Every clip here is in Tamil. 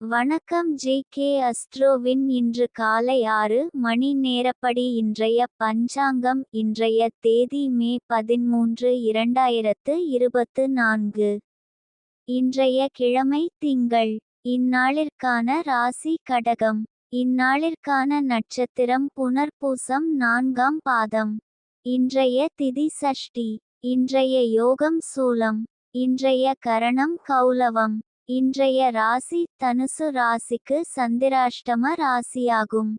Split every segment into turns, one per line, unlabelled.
வணக்கம் ஜே.கே. அஸ்ட்ரோவின் இன்று காலை 6 மணி நேரப்படி இன்றைய பஞ்சாங்கம். இன்றைய தேதி மே 13, 2024. இன்றைய கிழமை திங்கள். இந்நாளிற்கான ராசி கடகம். இந்நாளிற்கான நட்சத்திரம் புனர்பூசம் 4ஆம் பாதம். இன்றைய திதி சஷ்டி. இன்றைய யோகம் சூலம். இன்றைய கரணம் கௌலவம். இன்றைய ராசி தனுசு ராசிக்கு சந்திராஷ்டம ராசியாகும்.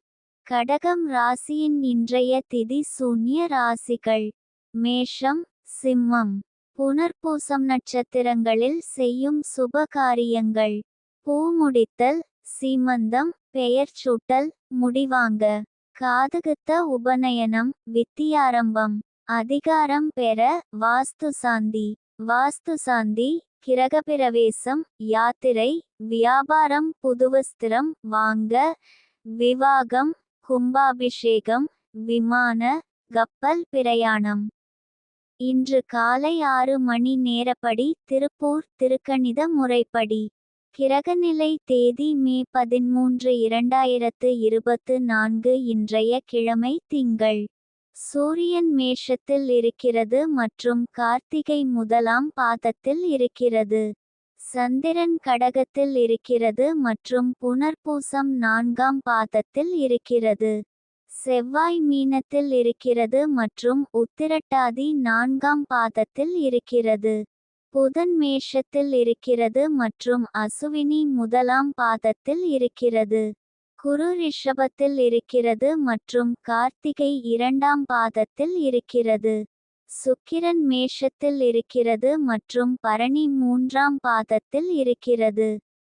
கடகம் ராசியின் இன்றைய திதி சூன்ய ராசிகள்: மேஷம், சிம்மம். புனர்பூசம் நட்சத்திரங்களில் செய்யும் சுப காரியங்கள்: பூ முடித்தல், சீமந்தம், பெயர் சூட்டல், முடிவாங்க, காதுகுத்த, உபநயனம், வித்தியாரம்பம், அதிகாரம் பெற, வாஸ்துசாந்தி. வாஸ்துசாந்தி, கிரகப்பிரவேசம், யாத்திரை, வியாபாரம், புதுவஸ்திரம் வாங்க, விவாகம், கும்பாபிஷேகம், விமான, கப்பல் பிரயாணம். இன்று காலை 6 மணி நேரப்படி திருப்பூர் திருக்கணித முறைப்படி. கிரகநிலை தேதி மே 13, 2024. இன்றைய கிழமை திங்கள். சூரியன் மேஷத்தில் இருக்கிறது மற்றும் கார்த்திகை முதலாம் பாதத்தில் இருக்கிறது. சந்திரன் கடகத்தில் இருக்கிறது மற்றும் புனர்பூசம் 4ஆம் பாதத்தில் இருக்கிறது. செவ்வாய் மீனத்தில் இருக்கிறது மற்றும் உத்திரட்டாதி 4ஆம் பாதத்தில் இருக்கிறது. புதன் மேஷத்தில் இருக்கிறது மற்றும் அசுவினி முதலாம் பாதத்தில் இருக்கிறது. குரு ரிஷபத்தில் இருக்கிறது மற்றும் கார்த்திகை 2ஆம் பாதத்தில் இருக்கிறது. சுக்கிரன் மேஷத்தில் இருக்கிறது மற்றும் பரணி 3ஆம் பாதத்தில் இருக்கிறது.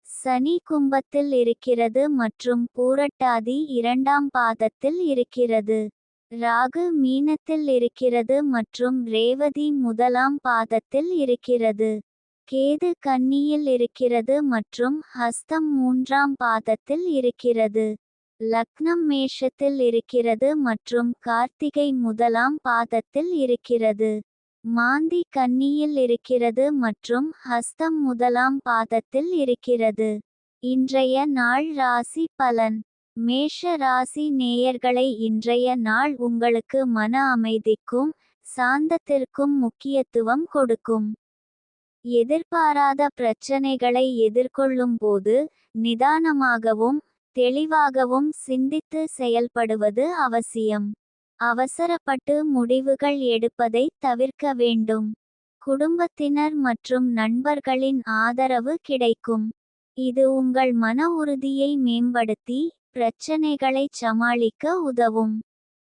சனி கும்பத்தில் இருக்கிறது மற்றும் பூரட்டாதி 2ஆம் பாதத்தில் இருக்கிறது. ராகு மீனத்தில் இருக்கிறது மற்றும் ரேவதி முதலாம் பாதத்தில் இருக்கிறது. கேது கன்னியில் இருக்கிறது மற்றும் ஹஸ்தம் 3ஆம் பாதத்தில் இருக்கிறது. லக்னம் மேஷத்தில் இருக்கிறது மற்றும் கார்த்திகை முதலாம் பாதத்தில் இருக்கிறது. மாந்தி கன்னியில் இருக்கிறது மற்றும் ஹஸ்தம் முதலாம் பாதத்தில் இருக்கிறது. இன்றைய நாள் ராசி பலன். மேஷ ராசி நேயர்களை, இன்றைய நாள் உங்களுக்கு மன அமைதிக்கும் சாந்தத்திற்கும் முக்கியத்துவம் கொடுக்கும். எதிர்பாராத பிரச்சனைகளை எதிர்கொள்ளும் போது நிதானமாகவும் தெளிவாகவும் சிந்தித்து செயல்படுவது அவசியம். அவசரப்பட்டு முடிவுகள் எடுப்பதை தவிர்க்க வேண்டும். குடும்பத்தினர் மற்றும் நண்பர்களின் ஆதரவு கிடைக்கும். இது உங்கள் மன உறுதியை மேம்படுத்தி பிரச்சனைகளைச் சமாளிக்க உதவும்.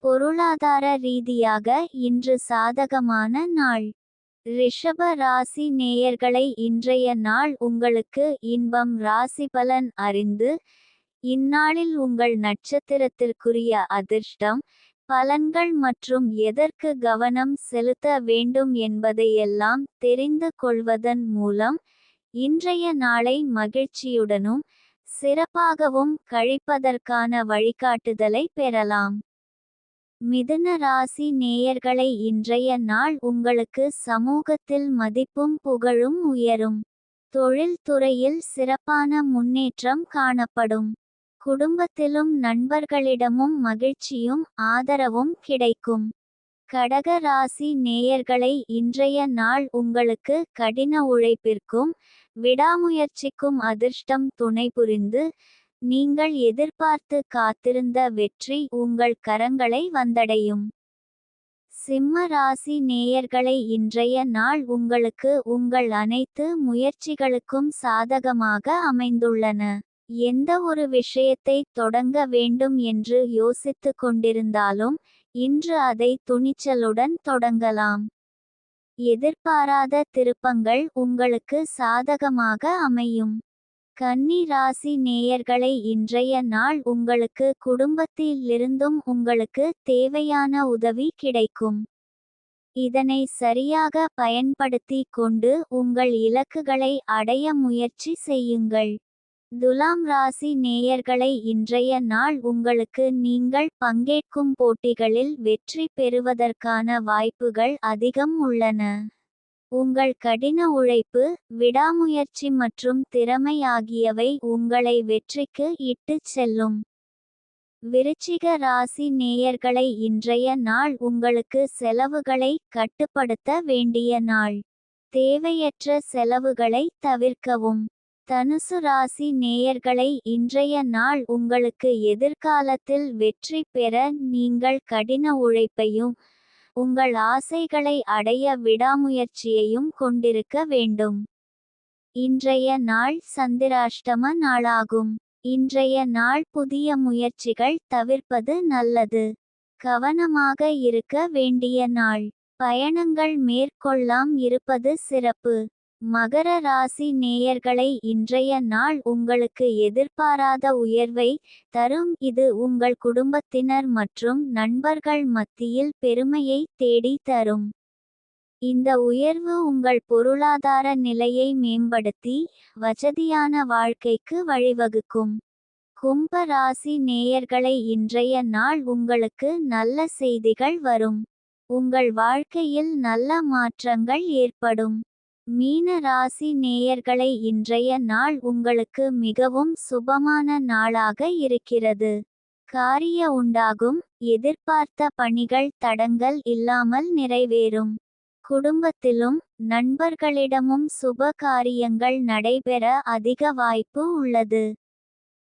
பொருளாதார ரீதியாக இன்று சாதகமான நாள். ரிஷப ராசி நேயர்களை, இன்றைய நாள் உங்களுக்கு இன்பம். ராசிபலன் அறிந்து, இந்நாளில் உங்கள் நட்சத்திரத்திற்குரிய அதிர்ஷ்டம் பலன்கள் மற்றும் எதற்கு கவனம் செலுத்த வேண்டும் என்பதையெல்லாம் தெரிந்து கொள்வதன் மூலம் இன்றைய நாளை மகிழ்ச்சியுடனும் சிறப்பாகவும் கழிப்பதற்கான வழிகாட்டுதலை பெறலாம். மிதுன ராசி நேயர்களை, இன்றைய நாள் உங்களுக்கு சமூகத்தில் மதிப்பும் புகழும் உயரும். தொழில் துறையில் சிறப்பான முன்னேற்றம் காணப்படும். குடும்பத்திலும் நண்பர்களிடமும் மகிழ்ச்சியும் ஆதரவும் கிடைக்கும். கடக ராசி நேயர்களை, இன்றைய நாள் உங்களுக்கு கடின உழைப்பிற்கும் விடாமுயற்சிக்கும் அதிர்ஷ்டம் துணை புரிந்து நீங்கள் எதிர்பார்த்து காத்திருந்த வெற்றி உங்கள் கரங்களை வந்தடையும். சிம்ம ராசி நேயர்களை, இன்றைய நாள் உங்களுக்கு உங்கள் அனைத்து முயற்சிகளுக்கும் சாதகமாக அமைந்துள்ளன. எந்த ஒரு விஷயத்தை தொடங்க வேண்டும் என்று யோசித்து கொண்டிருந்தாலும் இன்று அதை துணிச்சலுடன் தொடங்கலாம். எதிர்பாராத திருப்பங்கள் உங்களுக்கு சாதகமாக அமையும். கன்னி ராசி நேயர்களை, இன்றைய நாள் உங்களுக்கு குடும்பத்திலிருந்தும் உங்களுக்கு தேவையான உதவி கிடைக்கும். இதனை சரியாக பயன்படுத்தி கொண்டு உங்கள் இலக்குகளை அடைய முயற்சி செய்யுங்கள். துலாம் ராசி நேயர்களை, இன்றைய நாள் உங்களுக்கு நீங்கள் பங்கேற்கும் போட்டிகளில் வெற்றி பெறுவதற்கான வாய்ப்புகள் அதிகம் உள்ளன. உங்கள் கடின உழைப்பு, விடாமுயற்சி மற்றும் திறமை ஆகியவை உங்களை வெற்றிக்கு இட்டுச் செல்லும். விருச்சிக ராசி நேயர்களை, இன்றைய நாள் உங்களுக்கு செலவுகளை கட்டுப்படுத்த வேண்டிய நாள். தேவையற்ற செலவுகளை தவிர்க்கவும். தனுசு ராசி நேயர்களை, இன்றைய நாள் உங்களுக்கு எதிர்காலத்தில் வெற்றி பெற நீங்கள் கடின உழைப்பையும் உங்கள் ஆசைகளை அடைய விடாமுயற்சியையும் கொண்டிருக்க வேண்டும். இன்றைய நாள் சந்திராஷ்டம நாளாகும். இன்றைய நாள் புதிய முயற்சிகள் தவிர்ப்பது நல்லது. கவனமாக இருக்க வேண்டிய நாள். பயணங்கள் மேற்கொள்ளாம் இருப்பது சிறப்பு. மகர ராசி நேயர்களை, இன்றைய நாள் உங்களுக்கு எதிர்பாராத உயர்வை தரும். இது உங்கள் குடும்பத்தினர் மற்றும் நண்பர்கள் மத்தியில் பெருமையை தேடி தரும். இந்த உயர்வு உங்கள் பொருளாதார நிலையை மேம்படுத்தி வசதியான வாழ்க்கைக்கு வழிவகுக்கும். கும்ப ராசி நேயர்களை, இன்றைய நாள் உங்களுக்கு நல்ல செய்திகள் வரும். உங்கள் வாழ்க்கையில் நல்ல மாற்றங்கள் ஏற்படும். மீன ராசி நேயர்களை, இன்றைய நாள் உங்களுக்கு மிகவும் சுபமான நாளாக இருக்கிறது. காரிய உண்டாகும். எதிர்பார்த்த பணிகள் தடங்கல் இல்லாமல் நிறைவேறும். குடும்பத்திலும் நண்பர்களிடமும் சுப காரியங்கள் நடைபெற அதிக வாய்ப்பு உள்ளது.